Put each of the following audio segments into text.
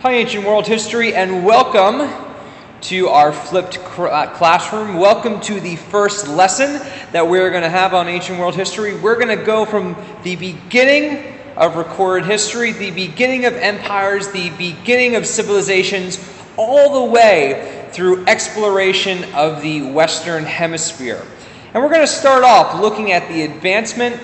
Hi, Ancient World History, and welcome to our flipped classroom. Welcome to the first lesson that we're going to have on Ancient World History. We're going to go from the beginning of recorded history, the beginning of empires, the beginning of civilizations, all the way through exploration of the Western Hemisphere. And we're going to start off looking at the advancement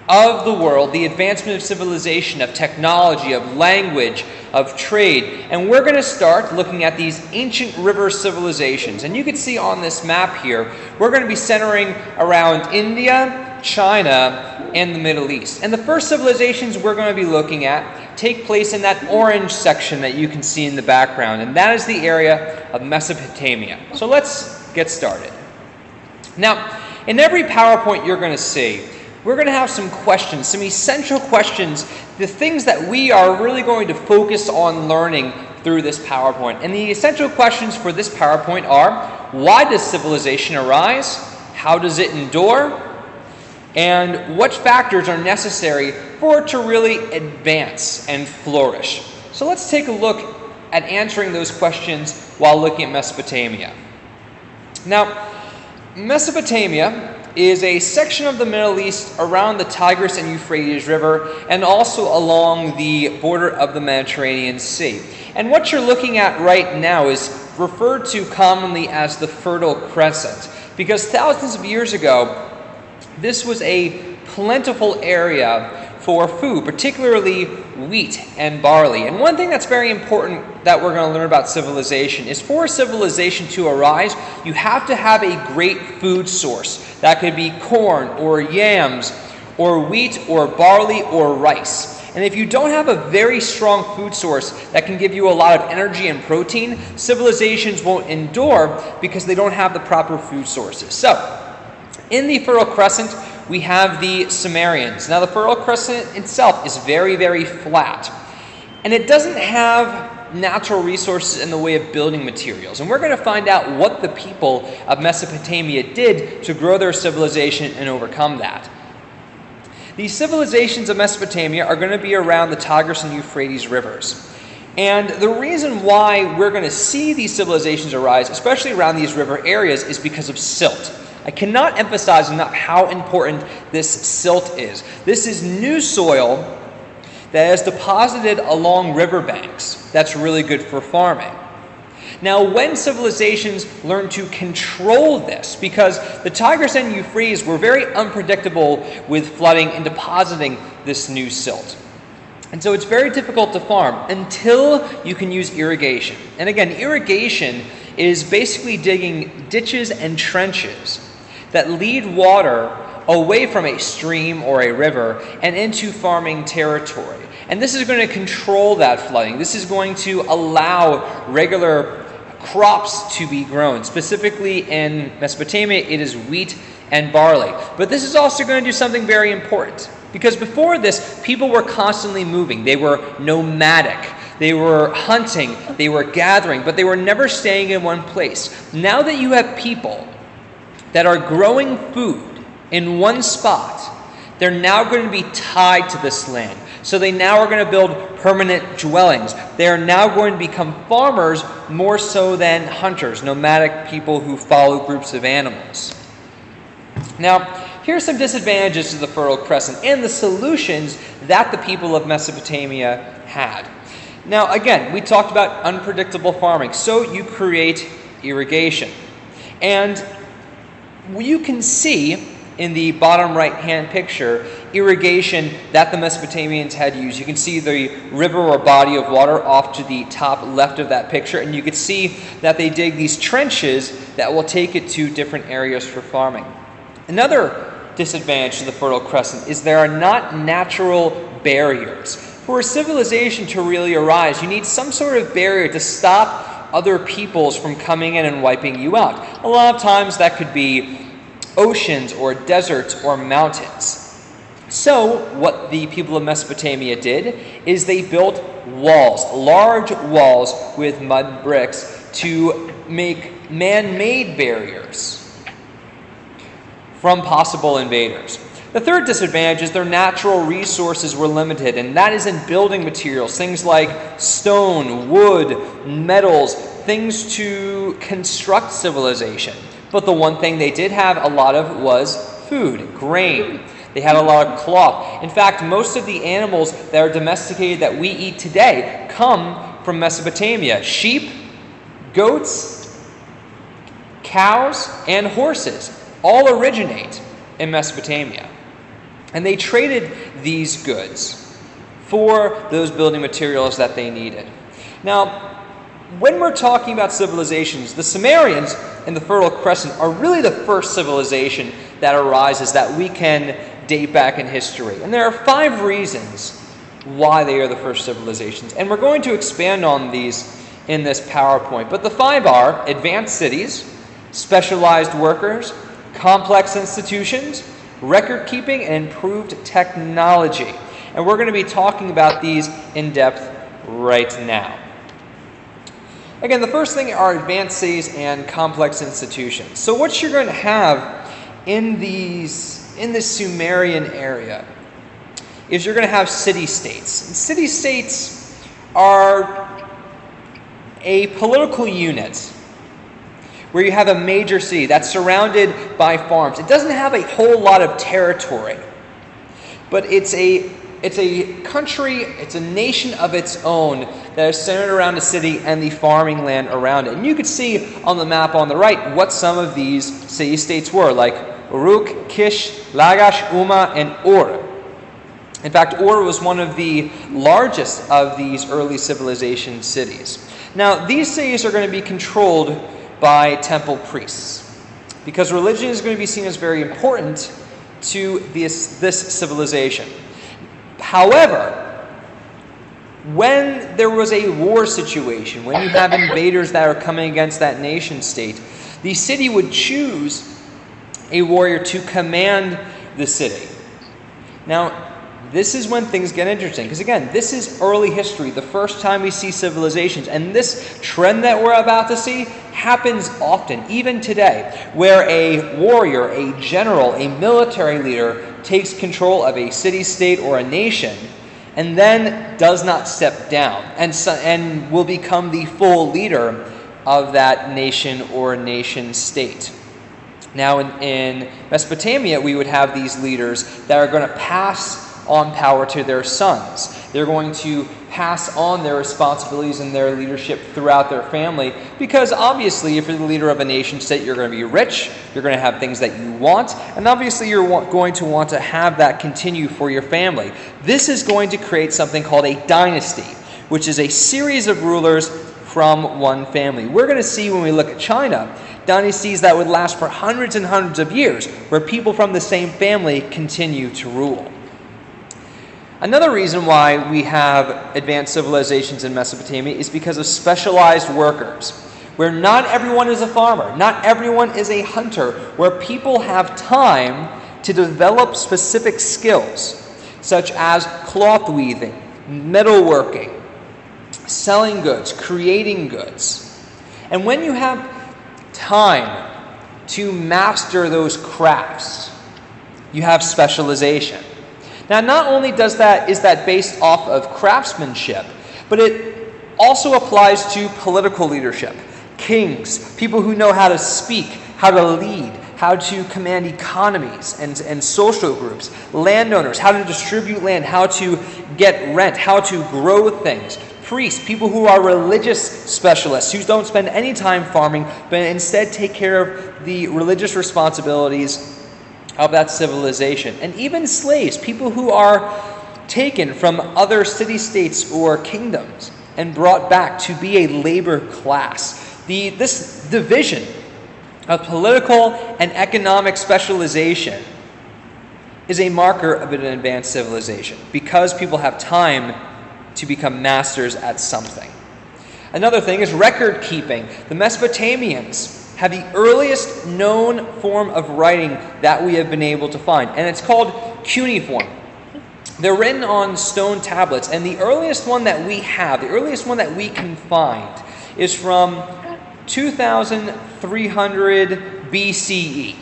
of the world, the advancement of civilization, of technology, of language, of trade. And we're going to start looking at these ancient river civilizations. And you can see on this map here, we're going to be centering around India, China, and the Middle East. And the first civilizations we're going to be looking at take place in that orange section that you can see in the background. And that is the area of Mesopotamia. So let's get started. Now, in every PowerPoint you're going to see, we're going to have some questions, some essential questions, the things that we are really going to focus on learning through this PowerPoint. And the essential questions for this PowerPoint are, why does civilization arise? How does it endure? And what factors are necessary for it to really advance and flourish? So let's take a look at answering those questions while looking at Mesopotamia. Now, Mesopotamia is a section of the Middle East around the Tigris and Euphrates River and also along the border of the Mediterranean Sea. And what you're looking at right now is referred to commonly as the Fertile Crescent, because thousands of years ago, this was a plentiful area for food, particularly wheat and barley. And one thing that's very important that we're going to learn about civilization is for civilization to arise, you have to have a great food source. That could be corn or yams or wheat or barley or rice. And if you don't have a very strong food source that can give you a lot of energy and protein, civilizations won't endure because they don't have the proper food sources. So, in the Fertile Crescent, we have the Sumerians. Now, the Fertile Crescent itself is very, very flat. And it doesn't have natural resources in the way of building materials. And we're going to find out what the people of Mesopotamia did to grow their civilization and overcome that. These civilizations of Mesopotamia are going to be around the Tigris and Euphrates rivers. And the reason why we're going to see these civilizations arise, especially around these river areas, is because of silt. I cannot emphasize enough how important this silt is. This is new soil that is deposited along riverbanks. That's really good for farming. Now, when civilizations learn to control this, because the Tigris and Euphrates were very unpredictable with flooding and depositing this new silt. And so it's very difficult to farm until you can use irrigation. And again, irrigation is basically digging ditches and trenches that lead water away from a stream or a river and into farming territory. And this is going to control that flooding. This is going to allow regular crops to be grown. Specifically in Mesopotamia, it is wheat and barley. But this is also going to do something very important. Because before this, people were constantly moving. They were nomadic. They were hunting. They were gathering. But they were never staying in one place. Now that you have people that are growing food in one spot, they're now going to be tied to this land. So they now are going to build permanent dwellings. They are now going to become farmers more so than hunters, nomadic people who follow groups of animals. Now, here are some disadvantages to the Fertile Crescent and the solutions that the people of Mesopotamia had. Now, again, we talked about unpredictable farming, so you create irrigation. And you can see in the bottom right-hand picture irrigation that the Mesopotamians had used. You can see the river or body of water off to the top left of that picture, and you can see that they dig these trenches that will take it to different areas for farming. Another disadvantage to the Fertile Crescent is there are not natural barriers. For a civilization to really arise, you need some sort of barrier to stop other peoples from coming in and wiping you out. A lot of times that could be oceans or deserts or mountains. So what the people of Mesopotamia did is they built walls, large walls with mud bricks to make man-made barriers from possible invaders. The third disadvantage is their natural resources were limited, and that is in building materials, things like stone, wood, metals, things to construct civilization. But the one thing they did have a lot of was food, grain. They had a lot of cloth. In fact, most of the animals that are domesticated that we eat today come from Mesopotamia. Sheep, goats, cows, and horses all originate in Mesopotamia. And they traded these goods for those building materials that they needed. Now, when we're talking about civilizations, the Sumerians in the Fertile Crescent are really the first civilization that arises that we can date back in history. And there are 5 reasons why they are the first civilizations. And we're going to expand on these in this PowerPoint. But the 5 are advanced cities, specialized workers, complex institutions, record keeping, and improved technology. And we're going to be talking about these in depth right now. Again, the first thing are advanced cities and complex institutions. So what you're going to have in this Sumerian area is you're going to have city-states. And city-states are a political unit where you have a major city that's surrounded by farms. It doesn't have a whole lot of territory, but it's a country, it's a nation of its own that is centered around a city and the farming land around it. And you could see on the map on the right what some of these city-states were, like Uruk, Kish, Lagash, Umma, and Ur. In fact, Ur was one of the largest of these early civilization cities. Now, these cities are going to be controlled by temple priests, because religion is going to be seen as very important to this civilization. However, when there was a war situation, when you have invaders that are coming against that nation state, the city would choose a warrior to command the city. Now, this is when things get interesting, because again, this is early history, the first time we see civilizations, and this trend that we're about to see happens often, even today, where a warrior, a general, a military leader takes control of a city-state or a nation, and then does not step down, and will become the full leader of that nation or nation-state. Now, in Mesopotamia, we would have these leaders that are going to pass on power to their sons. They're going to pass on their responsibilities and their leadership throughout their family, because obviously if you're the leader of a nation state, you're going to be rich, you're going to have things that you want, and obviously you're going to want to have that continue for your family. This is going to create something called a dynasty, which is a series of rulers from one family. We're going to see when we look at China, dynasties that would last for hundreds and hundreds of years, where people from the same family continue to rule. Another reason why we have advanced civilizations in Mesopotamia is because of specialized workers, where not everyone is a farmer, not everyone is a hunter, where people have time to develop specific skills, such as cloth weaving, metalworking, selling goods, creating goods. And when you have time to master those crafts, you have specialization. Now, not only is that based off of craftsmanship, but it also applies to political leadership. Kings, people who know how to speak, how to lead, how to command economies and social groups. Landowners, how to distribute land, how to get rent, how to grow things. Priests, people who are religious specialists, who don't spend any time farming, but instead take care of the religious responsibilities of that civilization. And even slaves, people who are taken from other city-states or kingdoms and brought back to be a labor class. This division of political and economic specialization is a marker of an advanced civilization, because people have time to become masters at something. Another thing is record keeping. The Mesopotamians have the earliest known form of writing that we have been able to find, and it's called cuneiform. They're written on stone tablets, and the earliest one that we have, the earliest one that we can find, is from 2300 BCE.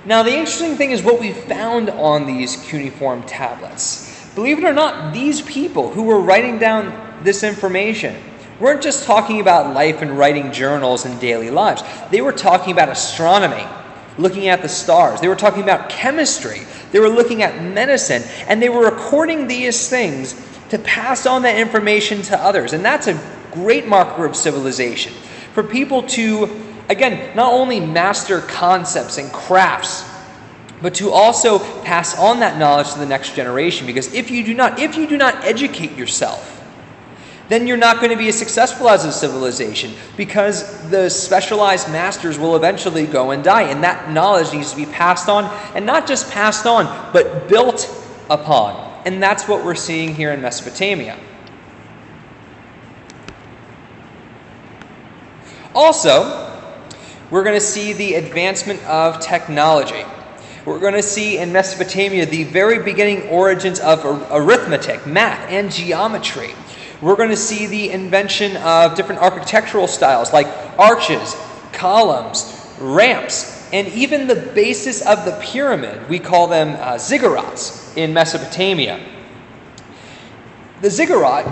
Now, the interesting thing is what we found on these cuneiform tablets. Believe it or not, these people who were writing down this information weren't just talking about life and writing journals and daily lives. They were talking about astronomy, looking at the stars. They were talking about chemistry. They were looking at medicine. And they were recording these things to pass on that information to others. And that's a great marker of civilization. For people to, again, not only master concepts and crafts, but to also pass on that knowledge to the next generation. Because if you do not educate yourself, then you're not going to be as successful as a civilization, because the specialized masters will eventually go and die, and that knowledge needs to be passed on, and not just passed on, but built upon. And that's what we're seeing here in Mesopotamia. Also, we're going to see the advancement of technology. We're going to see in Mesopotamia the very beginning origins of arithmetic, math, and geometry. We're going to see the invention of different architectural styles like arches, columns, ramps, and even the basis of the pyramid. We call them ziggurats in Mesopotamia. The ziggurat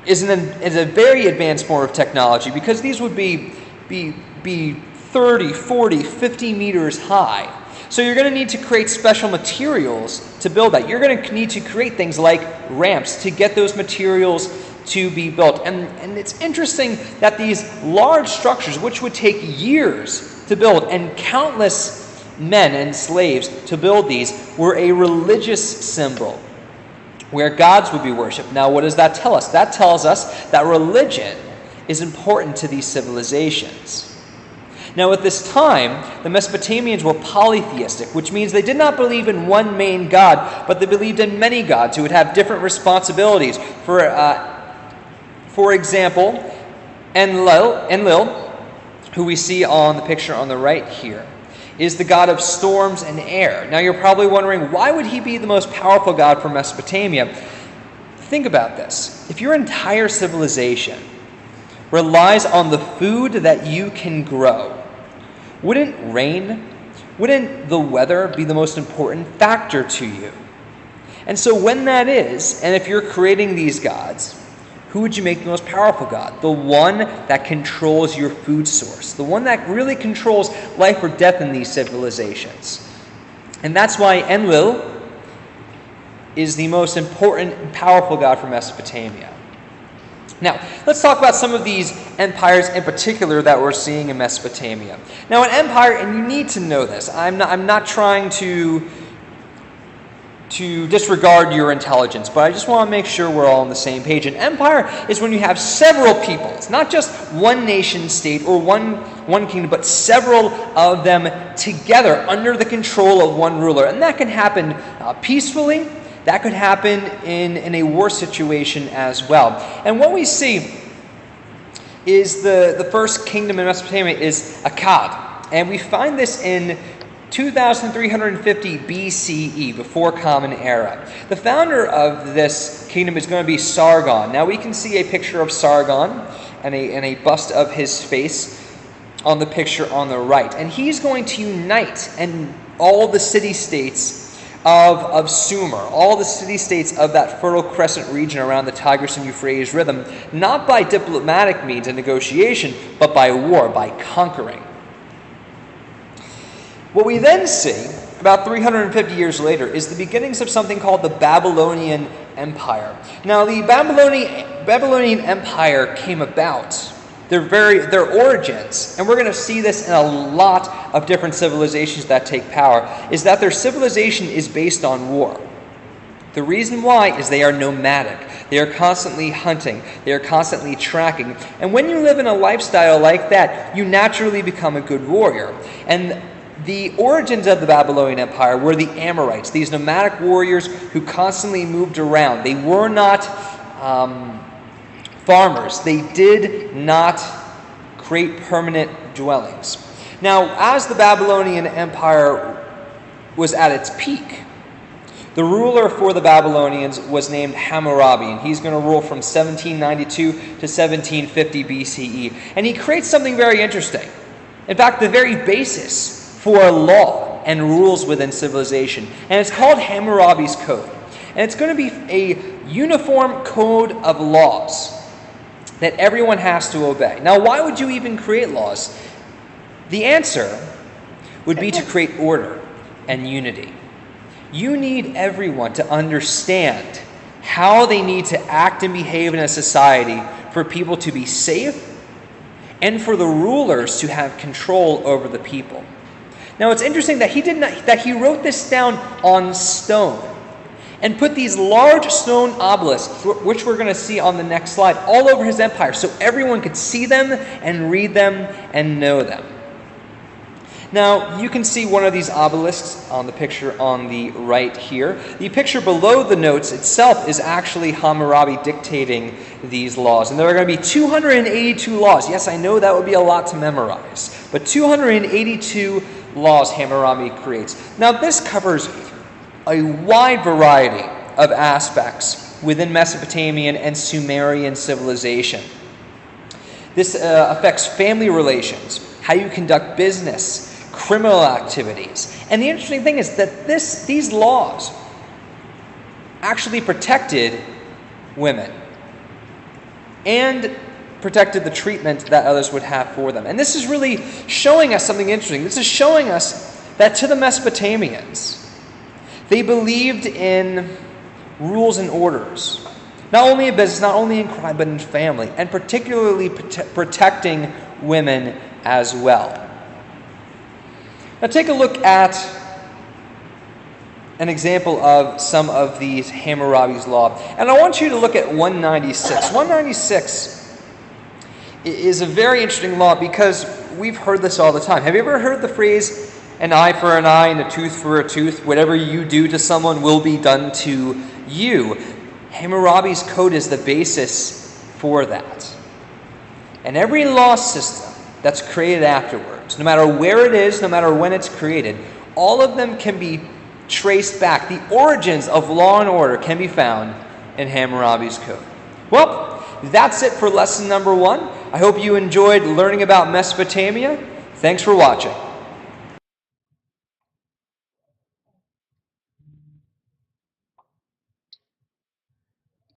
is a very advanced form of technology, because these would be 30, 40, 50 meters high. So you're going to need to create special materials to build that. You're going to need to create things like ramps to get those materials to be built. And it's interesting that these large structures, which would take years to build, and countless men and slaves to build these, were a religious symbol where gods would be worshipped. Now, what does that tell us? That tells us that religion is important to these civilizations. Now, at this time, the Mesopotamians were polytheistic, which means they did not believe in one main god, but they believed in many gods who would have different responsibilities. For example, Enlil, who we see on the picture on the right here, is the god of storms and air. Now, you're probably wondering, why would he be the most powerful god for Mesopotamia? Think about this. If your entire civilization relies on the food that you can grow, wouldn't the weather be the most important factor to you? And so when that is, and if you're creating these gods, who would you make the most powerful god? The one that controls your food source, the one that really controls life or death in these civilizations. And that's why Enlil is the most important and powerful god for Mesopotamia. Now, let's talk about some of these empires in particular that we're seeing in Mesopotamia. Now, an empire, and you need to know this, I'm not trying to disregard your intelligence, but I just want to make sure we're all on the same page. An empire is when you have several people. It's not just one nation state or one kingdom, but several of them together under the control of one ruler. And that can happen peacefully. That could happen in a war situation as well. And what we see is the first kingdom in Mesopotamia is Akkad. And we find this in 2350 BCE, before Common Era. The founder of this kingdom is going to be Sargon. Now we can see a picture of Sargon and a bust of his face on the picture on the right. And he's going to unite all the city-states of Sumer, all the city-states of that Fertile Crescent region around the Tigris and Euphrates rhythm, not by diplomatic means and negotiation, but by war, by conquering. What we then see, about 350 years later, is the beginnings of something called the Babylonian Empire. Now, the Babylonian Empire came about, their origins, and we're going to see this in a lot of different civilizations that take power, is that their civilization is based on war. The reason why is they are nomadic. They are constantly hunting. They are constantly tracking. And when you live in a lifestyle like that, you naturally become a good warrior. And the origins of the Babylonian Empire were the Amorites, these nomadic warriors who constantly moved around. They were not farmers. They did not create permanent dwellings. Now, as the Babylonian Empire was at its peak, the ruler for the Babylonians was named Hammurabi, and he's going to rule from 1792 to 1750 BCE. And he creates something very interesting. In fact, the very basis for law and rules within civilization. And it's called Hammurabi's Code. And it's going to be a uniform code of laws that everyone has to obey. Now, why would you even create laws? The answer would be to create order and unity. You need everyone to understand how they need to act and behave in a society for people to be safe and for the rulers to have control over the people. Now, it's interesting that he wrote this down on stone and put these large stone obelisks, which we're going to see on the next slide, all over his empire so everyone could see them and read them and know them. Now, you can see one of these obelisks on the picture on the right here. The picture below the notes itself is actually Hammurabi dictating these laws. And there are going to be 282 laws. Yes, I know that would be a lot to memorize, but 282 laws Hammurabi creates. Now, this covers a wide variety of aspects within Mesopotamian and Sumerian civilization. This affects family relations, how you conduct business, criminal activities. And the interesting thing is that these laws actually protected women and protected the treatment that others would have for them. And this is really showing us something interesting. This is showing us that to the Mesopotamians, they believed in rules and orders, not only in business, not only in crime, but in family, and particularly protecting women as well. Now take a look at an example of some of these Hammurabi's law. And I want you to look at 196. 196 is a very interesting law because we've heard this all the time. Have you ever heard the phrase, an eye for an eye and a tooth for a tooth? Whatever you do to someone will be done to you. Hammurabi's Code is the basis for that. And every law system that's created afterwards, no matter where it is, no matter when it's created, all of them can be traced back. The origins of law and order can be found in Hammurabi's Code. Well, that's it for lesson number 1. I hope you enjoyed learning about Mesopotamia. Thanks for watching.